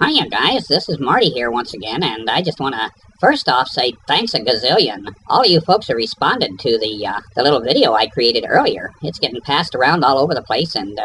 Hiya guys, this is Marty here once again, and I just want to first off say thanks a gazillion. All of you folks who responded to the little video I created earlier. It's getting passed around all over the place, and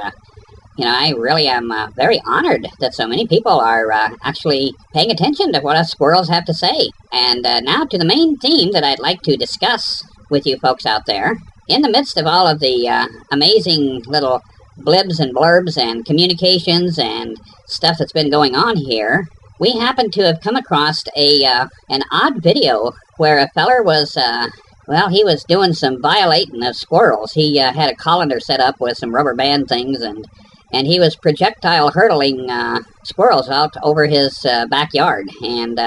I really am very honored that so many people are actually paying attention to what us squirrels have to say. And now to the main theme that I'd like to discuss with you folks out there. In the midst of all of the amazing little blibs and blurbs and communications and stuff that's been going on here, we happen to have come across an odd video where a feller was, he was doing some violating of squirrels. He had a colander set up with some rubber band things, and he was projectile hurdling squirrels out over his backyard. And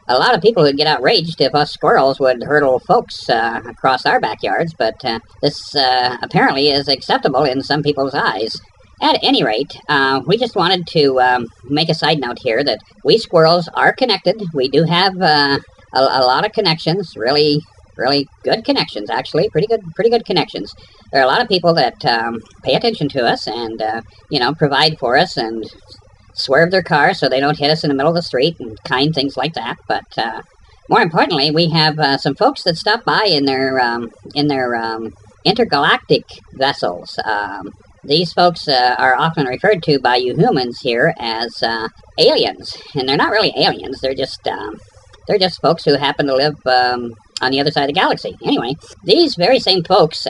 a lot of people would get outraged if us squirrels would hurdle folks across our backyards, but this apparently is acceptable in some people's eyes. At any rate, we just wanted to make a side note here that we squirrels are connected. We do have a lot of connections, really good connections, actually, pretty good connections. There are a lot of people that pay attention to us and provide for us and swerve their cars so they don't hit us in the middle of the street and kind things like that. But more importantly, we have some folks that stop by in their intergalactic vessels. These folks are often referred to by you humans here as aliens, and they're not really aliens. They're just folks who happen to live on the other side of the galaxy. Anyway, these very same folks,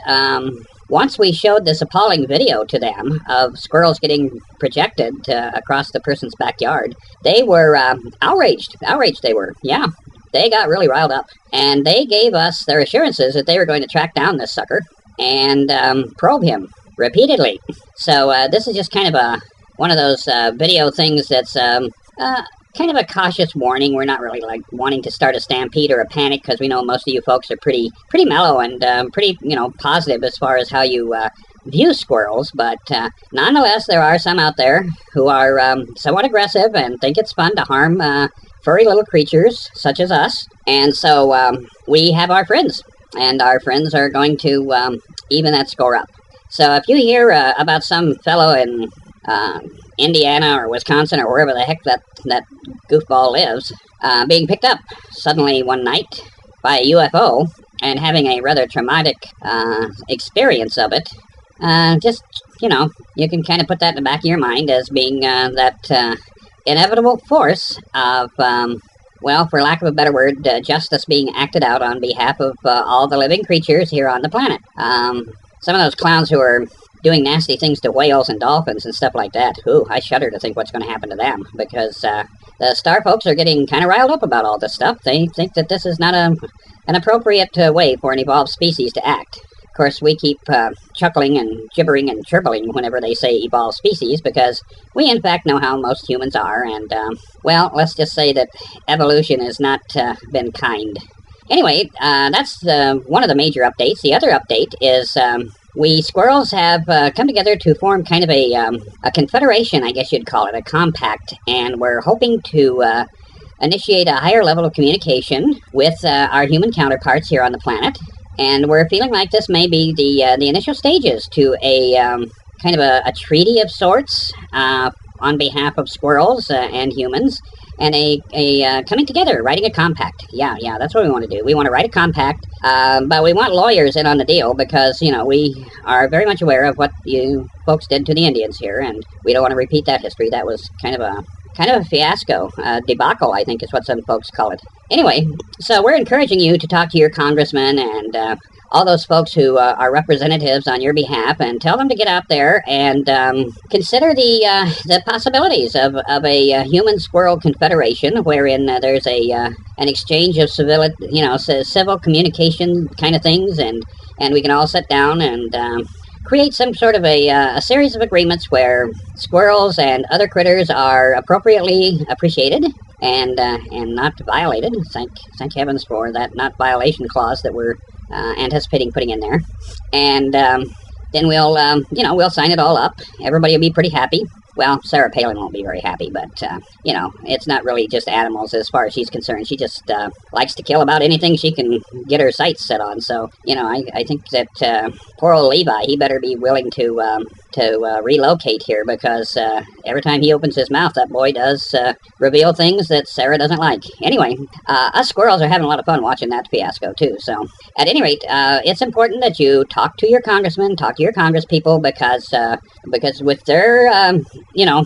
once we showed this appalling video to them of squirrels getting projected across the person's backyard, they were outraged. Outraged they were, yeah. They got really riled up, and they gave us their assurances that they were going to track down this sucker and probe him repeatedly. So this is just kind of one of those video things that's kind of a cautious warning. We're not really like wanting to start a stampede or a panic, because we know most of you folks are pretty mellow and pretty positive as far as how you view squirrels. But nonetheless, there are some out there who are somewhat aggressive and think it's fun to harm furry little creatures such as us. And so we have our friends, and our friends are going to even that score up. So if you hear about some fellow in Indiana or Wisconsin or wherever the heck that goofball lives, being picked up suddenly one night by a UFO and having a rather traumatic experience of it, you can kind of put that in the back of your mind as being that inevitable force of, for lack of a better word, justice being acted out on behalf of all the living creatures here on the planet. Some of those clowns who are doing nasty things to whales and dolphins and stuff like that, I shudder to think what's going to happen to them, because the star folks are getting kind of riled up about all this stuff. They think that this is not an appropriate way for an evolved species to act. Of course, we keep chuckling and gibbering and chirping whenever they say evolved species, because we in fact know how most humans are, and let's just say that evolution has not been kind. Anyway, that's one of the major updates. The other update is we squirrels have come together to form kind of a confederation, I guess you'd call it, a compact, and we're hoping to initiate a higher level of communication with our human counterparts here on the planet. And we're feeling like this may be the initial stages to a kind of a treaty of sorts on behalf of squirrels and humans, and a coming together, writing a compact. Yeah, that's what we want to do. We want to write a compact, but we want lawyers in on the deal, because, we are very much aware of what you folks did to the Indians here, and we don't want to repeat that history. That was kind of a fiasco, debacle, I think is what some folks call it. Anyway, so we're encouraging you to talk to your congressman and all those folks who are representatives on your behalf, and tell them to get out there and consider the possibilities of a human squirrel confederation, wherein there's an exchange of civil communication kind of things, and we can all sit down and create some sort of a series of agreements where squirrels and other critters are appropriately appreciated and not violated. Thank heavens for that not violation clause that we're anticipating putting in there. And then we'll sign it all up. Everybody will be pretty happy. Well, Sarah Palin won't be very happy, but, it's not really just animals as far as she's concerned. She just likes to kill about anything she can get her sights set on. So, I think that poor old Levi, he better be willing to to relocate here because every time he opens his mouth, that boy does reveal things that Sarah doesn't like. Anyway, us squirrels are having a lot of fun watching that fiasco too. So, at any rate, it's important that you talk to your congressman, talk to your congresspeople, because with their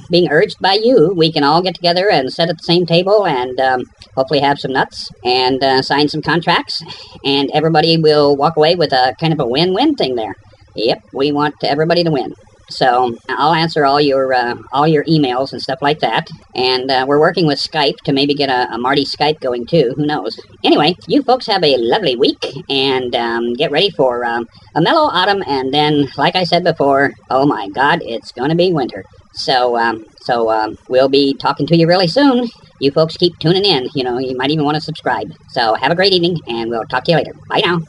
being urged by you, we can all get together and sit at the same table and hopefully have some nuts and sign some contracts, and everybody will walk away with a kind of a win-win thing there. Yep, we want everybody to win. So I'll answer all your emails and stuff like that. And we're working with Skype to maybe get a Marty Skype going too. Who knows? Anyway, you folks have a lovely week and get ready for a mellow autumn. And then, like I said before, oh my God, it's going to be winter. So we'll be talking to you really soon. You folks keep tuning in. You might even want to subscribe. So have a great evening, and we'll talk to you later. Bye now.